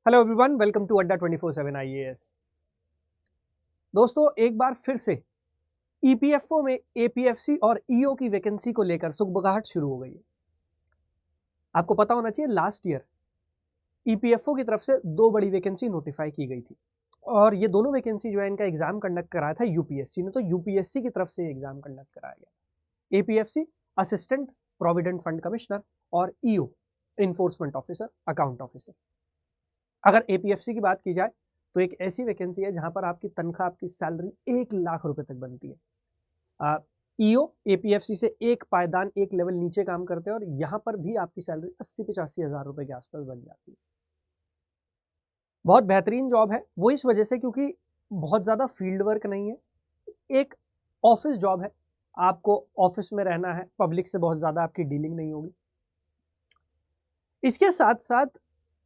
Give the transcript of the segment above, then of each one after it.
Hello everyone, welcome to अड्डा 24/7 IAS। दोस्तों, एक बार फिर से ईपीएफओ में एपीएफसी और ईओ की वैकेंसी को लेकर सुगबुगाहट शुरू हो गई है। आपको पता होना चाहिए, लास्ट ईयर ईपीएफओ की तरफ से 2 बड़ी वैकेंसी नोटिफाई की गई थी और ये दोनों वैकेंसी जो है इनका एग्जाम कंडक्ट कराया था यूपीएससी ने। तो यूपीएससी की तरफ से एग्जाम कंडक्ट कराया गया। APFC assistant provident fund commissioner और EO enforcement officer, account officer. अगर एपीएफसी की बात की जाए तो एक ऐसी वैकेंसी है जहां पर आपकी तनख्वाह, आपकी सैलरी 1 लाख रुपए तक बनती है। ईओ एपीएफसी से एक पायदान, एक लेवल नीचे काम करते हैं और यहां पर भी आपकी सैलरी 80-85 हजार रुपए के आसपास बन जाती है। बहुत बेहतरीन जॉब है वो इस वजह से क्योंकि बहुत ज्यादा फील्ड वर्क नहीं है, एक ऑफिस जॉब है। आपको ऑफिस में रहना है, पब्लिक से बहुत ज्यादा आपकी डीलिंग नहीं होगी। इसके साथ साथ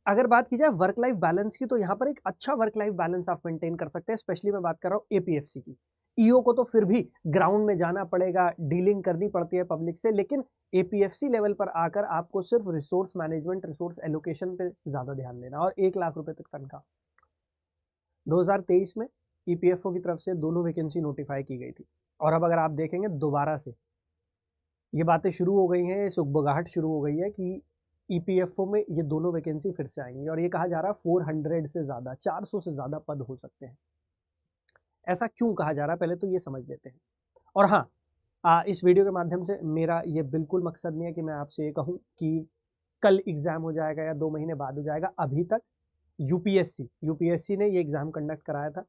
अगर बात की जाए वर्क लाइफ बैलेंस की, तो यहाँ पर एक अच्छा वर्क लाइफ बैलेंस आप मेंटेन कर सकते हैं। स्पेशली मैं बात कर रहा हूँ एपीएफसी की। ईओ को तो फिर भी ग्राउंड में जाना पड़ेगा, डीलिंग करनी पड़ती है पब्लिक से, लेकिन एपीएफसी लेवल पर आकर आपको सिर्फ रिसोर्स मैनेजमेंट, रिसोर्स एलोकेशन पे ज्यादा ध्यान देना और 1 लाख रुपए तक तनख्वाह। 2023 में ईपीएफओ की तरफ से दोनों वैकेंसी नोटिफाई की गई थी और अब अगर आप देखेंगे दोबारा से ये बातें शुरू हो गई हैं, सुगबुगाहट शुरू हो गई है कि ईपीएफओ में ये दोनों वैकेंसी फिर से आएंगी और ये कहा जा रहा है 400 से ज्यादा, 400 से ज्यादा पद हो सकते हैं। ऐसा क्यों कहा जा रहा है, पहले तो ये समझ लेते हैं। और हाँ, इस वीडियो के माध्यम से मेरा ये बिल्कुल मकसद नहीं है कि मैं आपसे ये कहूँ कि कल एग्जाम हो जाएगा या 2 महीने बाद हो जाएगा। अभी तक यूपीएससी ने ये एग्जाम कंडक्ट कराया था।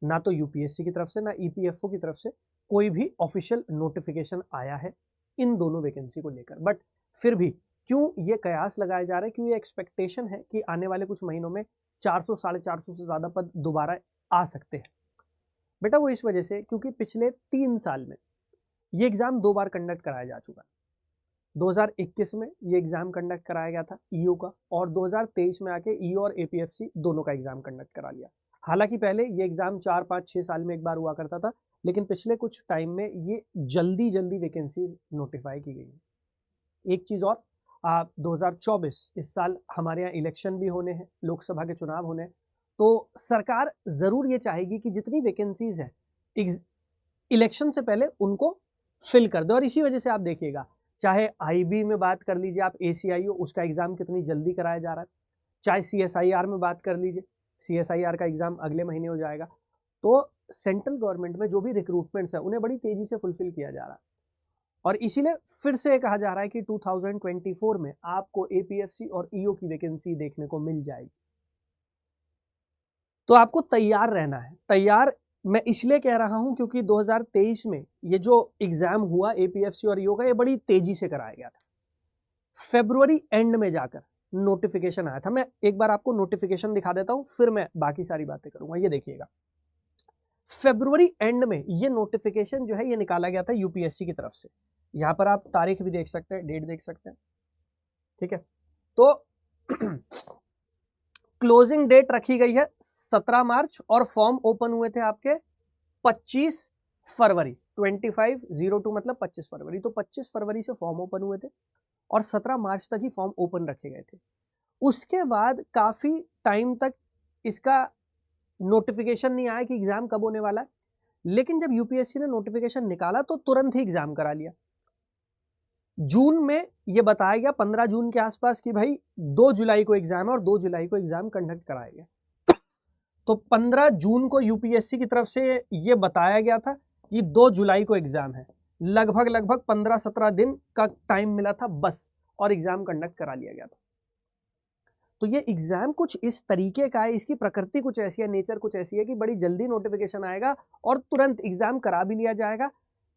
ना तो यूपीएससी की तरफ से ना ईपीएफओ की तरफ से कोई भी ऑफिशियल नोटिफिकेशन आया है इन दोनों वैकेंसी को लेकर। बट फिर भी क्यों ये कयास लगाए जा रहे हैं, क्यों ये एक्सपेक्टेशन है कि आने वाले कुछ महीनों में 400, 450 से ज्यादा पद दोबारा आ सकते हैं। बेटा वो इस वजह से क्योंकि पिछले 3 साल में ये एग्जाम 2 बार कंडक्ट कराया जा चुका है। 2021 में ये एग्जाम कंडक्ट कराया गया था ईओ का और 2023 में आके ईओ और एपीएफसी दोनों का एग्जाम कंडक्ट करा लिया। हालांकि पहले ये एग्जाम 4, 5, 6 साल में एक बार हुआ करता था, लेकिन पिछले कुछ टाइम में ये जल्दी जल्दी वैकेंसीज नोटिफाई की गई है। एक चीज और, 2024 इस साल हमारे यहाँ इलेक्शन भी होने हैं, लोकसभा के चुनाव होने हैं, तो सरकार जरूर ये चाहेगी कि जितनी वैकेंसीज है इलेक्शन से पहले उनको फिल कर दे। और इसी वजह से आप देखिएगा, चाहे आईबी में बात कर लीजिए आप, एसीआईओ, उसका एग्जाम कितनी जल्दी कराया जा रहा है। चाहे सीएसआईआर में बात कर लीजिए, सीएसआईआर का एग्जाम अगले महीने हो जाएगा। तो सेंट्रल गवर्नमेंट में जो भी रिक्रूटमेंट्स है उन्हें बड़ी तेजी से फुलफिल किया जा रहा है और इसीलिए फिर से कहा जा रहा है कि 2024 में आपको एपीएफसी और ईओ की वैकेंसी देखने को मिल जाएगी। तो आपको तैयार रहना है। तैयार मैं इसलिए कह रहा हूं क्योंकि 2023 में ये जो एग्जाम हुआ एपीएफसी और ईओ का, ये बड़ी तेजी से कराया गया था। फरवरी एंड में जाकर नोटिफिकेशन आया था। मैं एक बार आपको नोटिफिकेशन दिखा देता हूं, फिर मैं बाकी सारी बातें करूंगा। ये देखिएगा, फरवरी एंड में ये नोटिफिकेशन जो है ये निकाला गया था यूपीएससी की तरफ से। यहां पर आप तारीख भी देख सकते हैं, डेट देख सकते हैं, ठीक है। तो क्लोजिंग डेट रखी गई है 17 मार्च और फॉर्म ओपन हुए थे आपके 25 फरवरी, 2502 मतलब 25 फरवरी। तो 25 फरवरी से फॉर्म ओपन हुए थे और 17 मार्च तक ही फॉर्म ओपन रखे गए थे। उसके बाद काफी टाइम तक इसका नोटिफिकेशन नहीं आया कि एग्जाम कब होने वाला है, लेकिन जब यूपीएससी ने नोटिफिकेशन निकाला तो तुरंत ही एग्जाम करा लिया। जून में यह बताया गया, 15 जून के आसपास, कि भाई 2 जुलाई को एग्जाम है और 2 जुलाई को एग्जाम कंडक्ट कराया गया। तो 15 जून को यूपीएससी की तरफ से यह बताया गया था कि 2 जुलाई को एग्जाम है। लगभग 15-17 दिन का टाइम मिला था बस, और एग्जाम कंडक्ट करा लिया गया था। तो ये एग्जाम कुछ इस तरीके का है, इसकी प्रकृति कुछ ऐसी है, नेचर कुछ ऐसी है कि बड़ी जल्दी नोटिफिकेशन आएगा और तुरंत एग्जाम करा भी लिया जाएगा।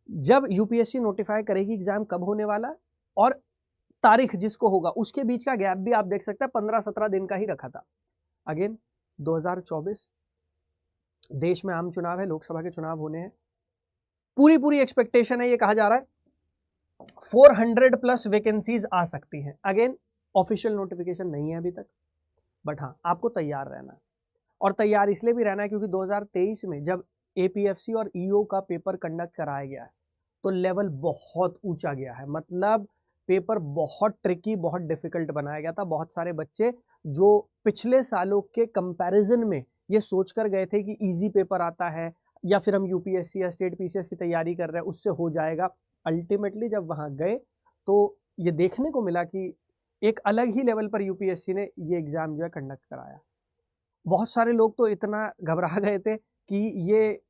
जब यूपीएससी नोटिफाई करेगी एग्जाम कब होने वाला और तारीख जिसको होगा, उसके बीच का गैप भी आप देख सकते हैं 15-17 दिन का ही रखा था। अगेन 2024 देश में आम चुनाव है, लोकसभा के चुनाव होने हैं। पूरी एक्सपेक्टेशन है, ये कहा जा रहा है 400 प्लस वैकेंसीज आ सकती हैं। अगेन ऑफिशियल नोटिफिकेशन नहीं है अभी तक, बट हाँ आपको तैयार रहना है। और तैयार इसलिए भी रहना है क्योंकि 2023 में जब एपीएफसी और ईओ का पेपर कंडक्ट कराया गया है तो लेवल बहुत ऊंचा गया है। मतलब पेपर बहुत ट्रिकी, बहुत डिफिकल्ट बनाया गया था। बहुत सारे बच्चे जो पिछले सालों के कंपैरिजन में ये सोचकर गए थे कि इजी पेपर आता है या फिर हम यूपीएससी या स्टेट पीसीएस की तैयारी कर रहे हैं उससे हो जाएगा, अल्टीमेटली जब वहाँ गए तो ये देखने को मिला कि एक अलग ही लेवल पर यूपीएससी ने ये एग्ज़ाम जो है कंडक्ट कराया। बहुत सारे लोग तो इतना घबरा गए थे कि ये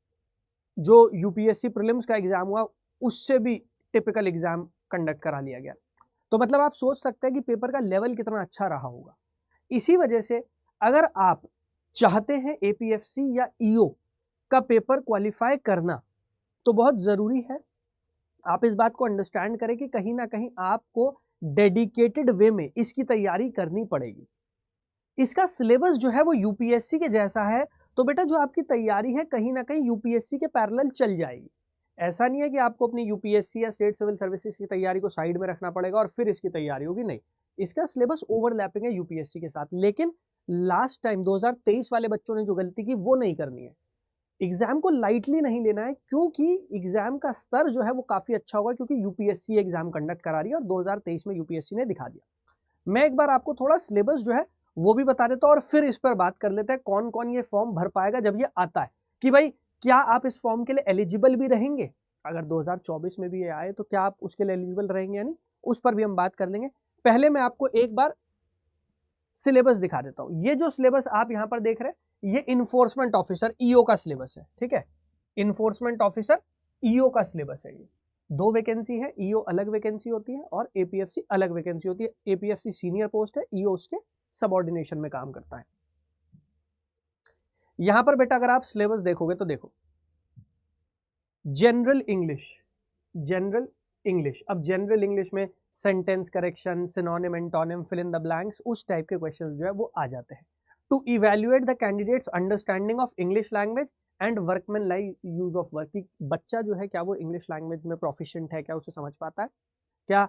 जो यूपीएससी प्रीलिम्स का एग्ज़ाम हुआ उससे भी टिपिकल एग्ज़ाम कंडक्ट करा लिया गया। तो मतलब आप सोच सकते हैं कि पेपर का लेवल कितना अच्छा रहा होगा। इसी वजह से अगर आप चाहते हैं एपीएफसी या ईओ का पेपर क्वालिफाई करना तो बहुत ज़रूरी है आप इस बात को अंडरस्टैंड करें कि कहीं ना कहीं आपको डेडिकेटेड वे में इसकी तैयारी करनी पड़ेगी। इसका सिलेबस जो है वो यूपीएससी के जैसा है, तो बेटा जो आपकी तैयारी है कहीं ना कहीं यूपीएससी के पैरेलल चल जाएगी। ऐसा नहीं है कि आपको अपनी यूपीएससी या स्टेट सिविल सर्विसेज की तैयारी को साइड में रखना पड़ेगा और फिर इसकी तैयारी होगी, नहीं, इसका सिलेबस ओवरलैपिंग है यूपीएससी के साथ। लेकिन लास्ट टाइम 2023 वाले बच्चों ने जो गलती की वो नहीं करनी है। एग्जाम को लाइटली नहीं लेना है क्योंकि एग्जाम का स्तर जो है वो काफी अच्छा होगा, क्योंकि यूपीएससी एग्जाम कंडक्ट करा रही है और 2023 में यूपीएससी ने दिखा दिया। मैं एक बार आपको थोड़ा सिलेबस जो है वो भी बता देता हूं और फिर इस पर बात कर लेते हैं कौन कौन ये फॉर्म भर पाएगा जब ये आता है, कि भाई क्या आप इस फॉर्म के लिए एलिजिबल भी रहेंगे। अगर 2024 में भी ये आए तो क्या आप उसके लिए एलिजिबल रहेंगे या नहीं, उस पर भी हम बात कर लेंगे। पहले मैं आपको एक बार सिलेबस दिखा देता हूं। ये जो सिलेबस आप यहां पर देख रहे हैं ये इन्फोर्समेंट ऑफिसर ईओ का सिलेबस है, ठीक है, इन्फोर्समेंट ऑफिसर ईओ का सिलेबस है। ये 2 वैकेंसी है, ईओ अलग वैकेंसी होती है और एपीएफसी अलग वैकेंसी होती है। एपीएफसी सीनियर पोस्ट है, ईओ उसके सबऑर्डिनेशन में काम करता है। यहां पर बेटा अगर आप सिलेबस देखोगे तो देखो, जनरल इंग्लिश, जनरल इंग्लिश, अब जनरल इंग्लिश में sentence correction, synonym, antonym, fill in the blanks, उस टाइप के क्वेश्चंस जो है वो आ जाते हैं। To evaluate the candidates understanding of English language and workman like use of work, कि बच्चा जो है क्या वो इंग्लिश लैंग्वेज में प्रोफिशिएंट है, क्या उसे समझ पाता है, क्या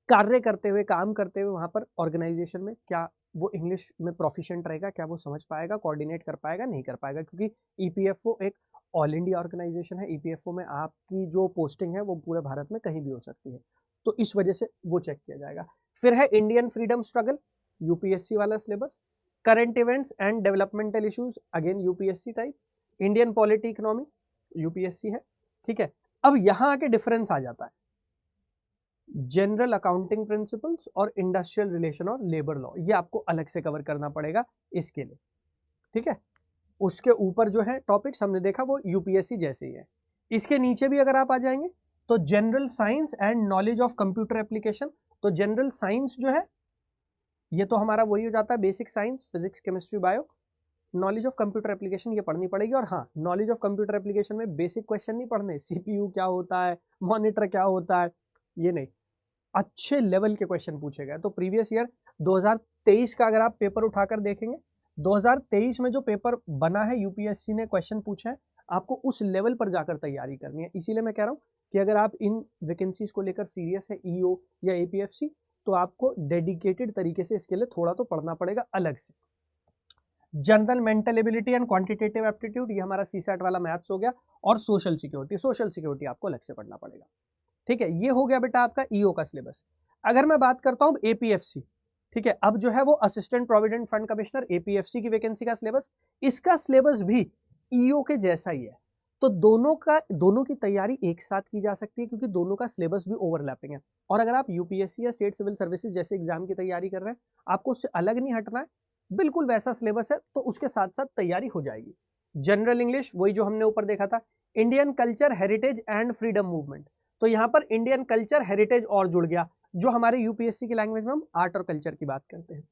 कार्य करते हुए, काम करते हुए वहां पर ऑर्गेनाइजेशन में क्या वो इंग्लिश में प्रोफिशिएंट रहेगा, क्या वो समझ पाएगा, कोऑर्डिनेट कर पाएगा, नहीं कर पाएगा, क्योंकि ईपीएफओ एक ऑल इंडिया ऑर्गेनाइजेशन है। ईपीएफओ में आपकी जो पोस्टिंग है वो पूरे भारत में कहीं भी हो सकती है, तो इस वजह से वो चेक किया जाएगा। फिर है इंडियन फ्रीडम स्ट्रगल, यूपीएससी वाला syllabus. Current events and developmental issues, again UPSC type. Indian polity economy, UPSC है, ठीक है। अब यहां आके डिफरेंस आ जाता है, जनरल अकाउंटिंग प्रिंसिपल्स और इंडस्ट्रियल रिलेशन और लेबर लॉ, ये आपको अलग से कवर करना पड़ेगा इसके लिए, ठीक है। उसके ऊपर जो है टॉपिक्स हमने देखा वो यूपीएससी जैसे ही है। इसके नीचे भी अगर आप आ जाएंगे तो general science and knowledge of computer application, तो जनरल साइंस जो है ये तो हमारा वही हो जाता है basic science, physics, chemistry, bio. Knowledge of computer application ये पढ़नी पड़ेगी। और हाँ, नॉलेज ऑफ कंप्यूटर एप्लीकेशन में बेसिक क्वेश्चन नहीं पढ़ने, सीपीयू क्या होता है, मॉनिटर क्या होता है, ये नहीं, अच्छे लेवल के क्वेश्चन पूछे गए। तो प्रीवियस ईयर 2023 का अगर आप पेपर उठाकर देखेंगे, 2023 में जो पेपर बना है यूपीएससी ने क्वेश्चन पूछा है, आपको उस लेवल पर जाकर तैयारी करनी है। इसीलिए मैं कह रहा हूँ कि अगर आप इन वैकेंसीज को लेकर सीरियस है, ईओ या एपीएफसी, तो आपको डेडिकेटेड तरीके से इसके लिए थोड़ा तो पढ़ना पड़ेगा अलग से। General mental ability and quantitative aptitude, ये हमारा सीसैट वाला मैथ्स हो गया। और सोशल सिक्योरिटी, सोशल सिक्योरिटी आपको अलग से पढ़ना पड़ेगा, ठीक है। ये हो गया बेटा आपका ईओ का सिलेबस। अगर मैं बात करता हूं एपीएफसी, ठीक है, अब जो है वो assistant provident fund commissioner, APFC की वैकेंसी का सिलेबस, इसका सिलेबस भी ईओ के जैसा ही है। तो दोनों की तैयारी एक साथ की जा सकती है क्योंकि दोनों का सिलेबस भी ओवरलैपिंग है। और अगर आप यूपीएससी या स्टेट सिविल सर्विसेज जैसे एग्जाम की तैयारी कर रहे हैं, आपको उससे अलग नहीं हटना है, बिल्कुल वैसा सिलेबस है, तो उसके साथ साथ तैयारी हो जाएगी। जनरल इंग्लिश वही जो हमने ऊपर देखा था। Indian culture, heritage and freedom movement, तो यहाँ पर इंडियन कल्चर, हेरिटेज और जुड़ गया, जो हमारे यूपीएससी की लैंग्वेज में हम आर्ट और कल्चर की बात करते हैं।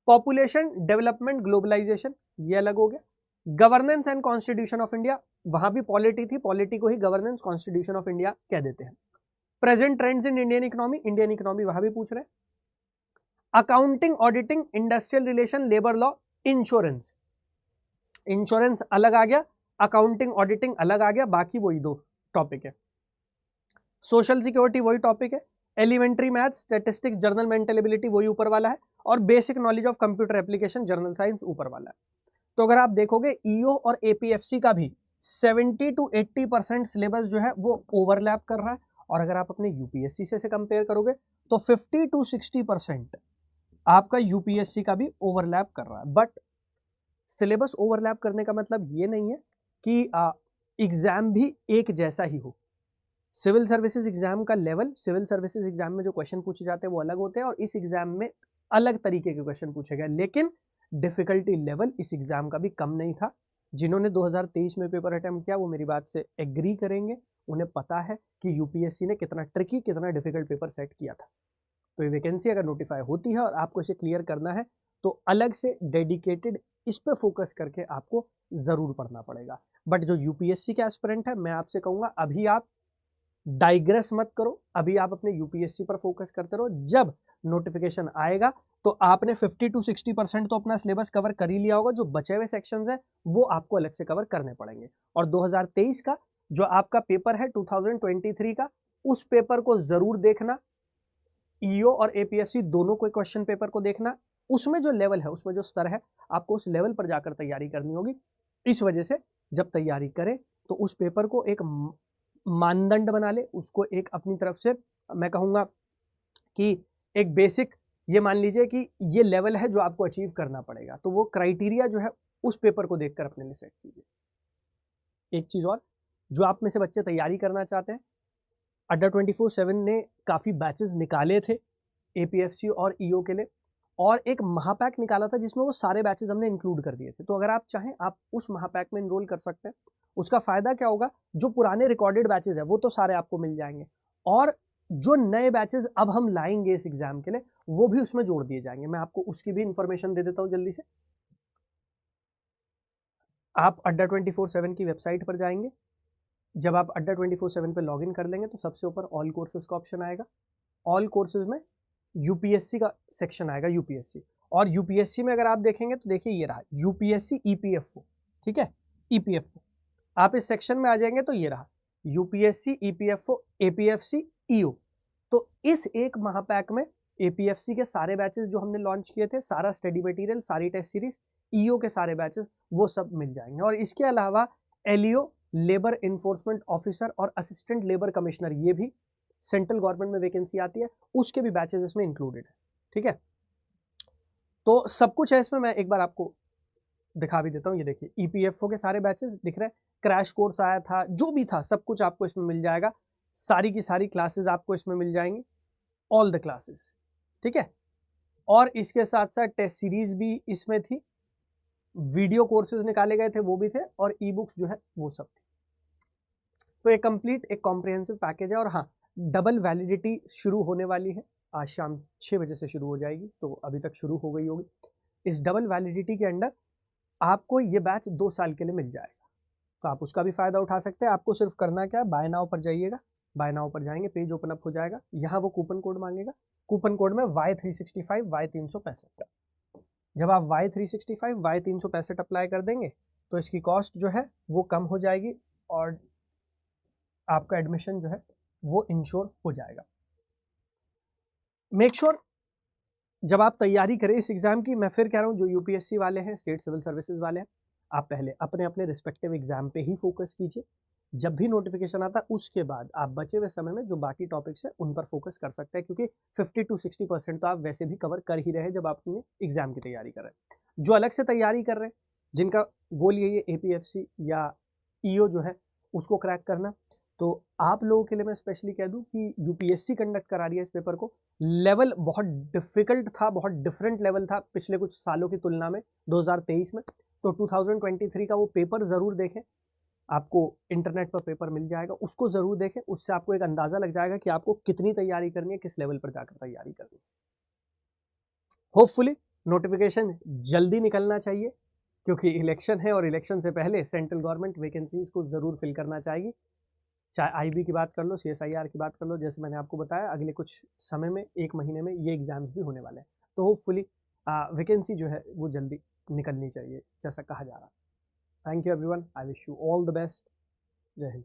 पॉपुलेशन डेवलपमेंट ग्लोबलाइजेशन, ये अलग हो गया। Governance and constitution of India, वहां भी पॉलिटी थी, पॉलिटी को ही गवर्नेंस कॉन्स्टिट्यूशन ऑफ इंडिया कह देते हैं। Present trends in Indian economy, Indian economy वहां भी पूछ रहे हैं। Accounting, auditing, industrial relation, labour law, insurance, insurance अलग आ गया, अकाउंटिंग ऑडिटिंग अलग आ गया, बाकी वही 2 टॉपिक है। सोशल सिक्योरिटी वही टॉपिक है। Elementary maths, statistics, general mental ability वही ऊपर वाला है। और basic knowledge of computer application, general science ऊपर वाला है। तो अगर आप देखोगे ईओ और एपीएफसी का भी 70 to 80% सिलेबस जो है वो ओवरलैप कर रहा है। और अगर आप अपने यूपीएससी से कंपेयर करोगे तो 50 to 60% आपका यूपीएससी का भी ओवरलैप कर रहा है। बट सिलेबस ओवरलैप करने का मतलब ये नहीं है कि एग्जाम भी एक जैसा ही हो। सिविल सर्विसेज एग्जाम का लेवल, सिविल सर्विसेज एग्जाम में जो क्वेश्चन पूछे जाते हैं वो अलग होते हैं और इस एग्जाम में अलग तरीके के क्वेश्चन पूछे गए, लेकिन डिफिकल्टी लेवल इस एग्जाम का भी कम नहीं था। जिन्होंने 2023 में पेपर अटेम्प्ट किया वो मेरी बात से एग्री करेंगे, उन्हें पता है कि यूपीएससी ने कितना ट्रिकी, कितना डिफिकल्ट पेपर सेट किया था। तो ये वैकेंसी अगर नोटिफाई होती है और आपको इसे क्लियर करना है तो अलग से डेडिकेटेड इस पे फोकस करके आपको जरूर पढ़ना पड़ेगा। बट जो यूपीएससी के एस्पिरेंट है, मैं आपसे कहूंगा अभी आप डाइग्रेस मत करो, अभी आप अपने यूपीएससी पर फोकस करते रहो। जब नोटिफिकेशन आएगा तो आपने 50 to 60% तो अपना सिलेबस कवर कर ही लिया होगा, जो बचे हुए सेक्शंस हैं वो आपको अलग से कवर करने पड़ेंगे। और 2023 का जो आपका पेपर है 2023 का, उस पेपर को जरूर देखना, ईओ और एपीएससी दोनों को क्वेश्चन पेपर को देखना। उसमें जो लेवल है, उसमें जो स्तर है, आपको उस लेवल पर जाकर तैयारी करनी होगी। इस वजह से जब तैयारी करें तो उस पेपर को एक मानदंड बना ले, उसको एक अपनी तरफ से मैं कहूंगा कि एक बेसिक ये मान लीजिए कि ये लेवल है जो आपको अचीव करना पड़ेगा, तो वो क्राइटेरिया जो है उस पेपर को देखकर अपने लिए सेट कीजिए। एक चीज और, जो आप में से बच्चे तैयारी करना चाहते हैं, अड्डा 24/7 ने काफ़ी बैचेस निकाले थे एपीएफसी और ईओ के लिए, और एक महापैक निकाला था जिसमें वो सारे बैचेस हमने इंक्लूड कर दिए थे। तो अगर आप चाहें आप उस महापैक में इनरोल कर सकते हैं। उसका फ़ायदा क्या होगा, जो पुराने रिकॉर्डेड बैचेस है वो तो सारे आपको मिल जाएंगे, और जो नए बैचेस अब हम लाएंगे इस एग्जाम के लिए वो भी उसमें जोड़ दिए जाएंगे। मैं आपको उसकी भी इंफॉर्मेशन दे देता हूँ जल्दी से। आप अड्डा 24/7 की वेबसाइट पर जाएंगे, जब आप अड्डा 24/7 पे लॉगिन कर लेंगे तो सबसे ऊपर ऑल कोर्सेज का ऑप्शन आएगा। ऑल कोर्सेज में यूपीएससी का सेक्शन आएगा, यूपीएससी। और यूपीएससी में अगर आप देखेंगे तो देखिए ये रहा यूपीएससी ईपीएफओ, ठीक है, ईपीएफओ। आप इस सेक्शन में आ जाएंगे तो ये रहा यूपीएससी ईपीएफओ एपीएफसी ईओ। तो इस एक महापैक में एपीएफसी के सारे बैचेस जो हमने लॉन्च किए थे, सारा स्टडी मटेरियल, सारी टेस्ट सीरीज, ईओ के सारे बैचेस, वो सब मिल जाएंगे। और इसके अलावा एलईओ, लेबर इन्फोर्समेंट ऑफिसर और असिस्टेंट लेबर कमिश्नर, ये भी सेंट्रल गवर्नमेंट में वैकेंसी आती है, उसके भी बैचेस इसमें इंक्लूडेड है, ठीक है। तो सब कुछ है इसमें, मैं एक बार आपको दिखा भी देता हूँ। ये देखिए ईपीएफओ के सारे बैचेस दिख रहे हैं, क्रैश कोर्स आया था, जो भी था सब कुछ आपको इसमें मिल जाएगा। सारी की सारी क्लासेस आपको इसमें मिल जाएंगी, ऑल द क्लासेस, ठीक है। और इसके साथ साथ टेस्ट सीरीज भी इसमें थी, वीडियो कोर्सेज निकाले गए थे वो भी थे, और ई बुक्स जो है वो सब थी। तो एक कंप्लीट एक कॉम्प्रिहेंसिव पैकेज है। और हाँ, डबल वैलिडिटी शुरू होने वाली है, आज शाम 6 बजे से शुरू हो जाएगी, तो अभी तक शुरू हो गई होगी। इस डबल वैलिडिटी के अंडर आपको ये बैच 2 साल के लिए मिल जाएगा, तो आप उसका भी फ़ायदा उठा सकते हैं। आपको सिर्फ करना क्या है, बाय नाउ पर जाइएगा, बाय नाउ पर जाएंगे, पेज ओपन अप हो जाएगा, यहाँ वो कूपन कोड मांगेगा, कूपन कोड में Y365 Y365। जब आप Y365 Y365 अप्लाई कर देंगे तो इसकी कॉस्ट जो है वो कम हो जाएगी और आपका एडमिशन जो है वो इंश्योर हो जाएगा। मेक श्योर जब आप तैयारी करें इस एग्जाम की, मैं फिर कह रहा हूँ, जो यूपीएससी वाले हैं, स्टेट सिविल सर्विसेज वाले हैं, आप पहले अपने अपने रिस्पेक्टिव एग्जाम पे ही फोकस कीजिए। जब भी नोटिफिकेशन आता है उसके बाद आप बचे हुए समय में जो बाकी टॉपिक्स हैं उन पर फोकस कर सकते हैं, क्योंकि 50 to 60% तो आप वैसे भी कवर कर ही रहे हैं जब आप अपने एग्जाम की तैयारी कर रहे हैं। जो अलग से तैयारी कर रहे हैं, जिनका गोल यही है एपीएफसी या ईओ जो है उसको क्रैक करना, तो आप लोगों के लिए मैं स्पेशली कह दूं कि यूपीएससी कंडक्ट करा रही है इस पेपर को। लेवल बहुत डिफिकल्ट था, बहुत डिफरेंट लेवल था पिछले कुछ सालों की तुलना में 2023 में। तो 2023 का वो पेपर ज़रूर देखें, आपको इंटरनेट पर पेपर मिल जाएगा, उसको ज़रूर देखें, उससे आपको एक अंदाज़ा लग जाएगा कि आपको कितनी तैयारी करनी है, किस लेवल पर जाकर तैयारी करनी है। होपफुली नोटिफिकेशन जल्दी निकलना चाहिए, क्योंकि इलेक्शन है और इलेक्शन से पहले सेंट्रल गवर्नमेंट वैकेंसीज को ज़रूर फिल करना चाहेगी। चाहे आईबी की बात कर लो, सीएसआईआर की बात कर लो, जैसे मैंने आपको बताया अगले कुछ समय में, 1 महीने में ये एग्जाम्स भी होने वाले हैं। तो होपफुली वैकेंसी जो है वो जल्दी निकलनी चाहिए जैसा कहा जा रहा है। Thank you everyone, I wish you all the best. जय हिंद।